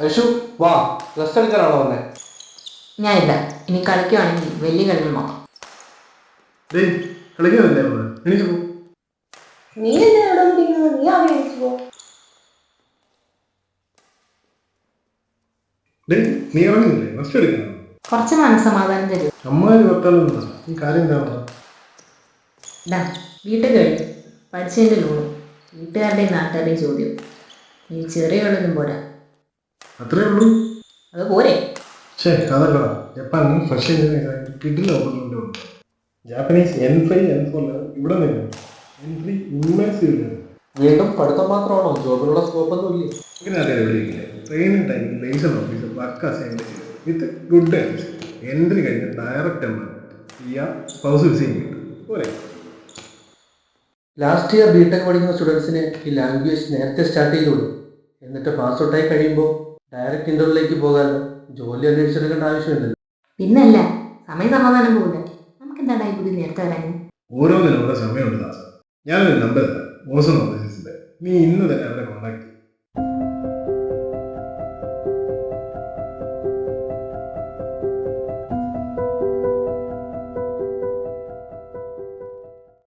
ഐഷു വാ, റെസ്റ്റ് എടുക്കാനാണോ വന്നേ? ഞാനില്ല. ഇനി കളിക്കുവാണെങ്കിൽ വലിയ കളികൾ നോക്കാം. കളിക്കാനല്ലേ എനിക്ക് പോ. നീ എന്താ എവിടെ പിടിക്കുന്നത്? നീ ആവി അടിച്ചു പോ. നീ ഇറങ്ങുന്നില്ലേ? റെസ്റ്റ് എടുക്കണം. കുറച്ച് മനസ്സമാധാനം തരൂ. അമ്മാര് വർത്താനം ഈ കാര്യം എന്താ? ഇതാ വീട്ടിൽ കഴിഞ്ഞു പഠിച്ചതിൻ്റെ ലോണും വീട്ടുകാരുടെയും നാട്ടുകാരുടെയും ചോദ്യം. നീ ചെറിയുള്ളതും പോരാ. അത്രേ ഉള്ളൂ. അത് പോരെ? അതല്ലടാ, ജപ്പാനിൽ ഫ്രഷ് കിഡിൽ ഓപ്പർച്യൂണിറ്റി ഉണ്ട്. ജാപ്പനീസ് N5 N4 ഇവിടെ നിൽക്കണം. N3 immersive level. വീണ്ടും പഠിത്തം മാത്രമാണോ? ജോബിനുള്ള സ്കോപ്പ് ഒന്നും ഇല്ലേ? ഇങ്ങനെ അറിയാതെ വിളിക്കില്ലേ? ട്രെയിനിങ് ടൈമിൽ ലേസൺ ഓഫീസർ വർക്ക് അസൈൻഡ് ചെയ്തു വിത്ത് ഗുഡ് ടൈംസ്. എൻട്രി കഴിഞ്ഞ് ഡയറക്റ്റ് സ്പൗസ് വിസയും കിട്ടും പോരെ. ലാസ്റ്റ് ഇയർ ബിടെക് പഠിക്കുന്ന സ്റ്റുഡൻസിന് ഈ ലാംഗ്വേജ് നേരത്തെ സ്റ്റാർട്ട് ചെയ്തോളൂ. എന്നിട്ട് പാസ് ഔട്ടായി കഴിയുമ്പോൾ ഡയറക്റ്റ് ഇന്റർവ്യൂലേക്ക് പോകാമല്ലോ. ജോലി അന്വേഷിച്ചെടുക്കേണ്ട ആവശ്യമില്ലല്ലോ. പിന്നല്ല, സമയം സമാധാനം പോകില്ല. നമുക്ക് എന്താ ബുദ്ധി നേരത്തെ വരാൻ? ഓരോന്നിനും ഓരോ സമയമുണ്ട് ദാസ. ഞാനൊരു നമ്പർ തരാം, ഓസൺ ഓഫീസിന്റെ. നീ ഇന്ന് തന്നെ അവരെ കോൺടാക്ട്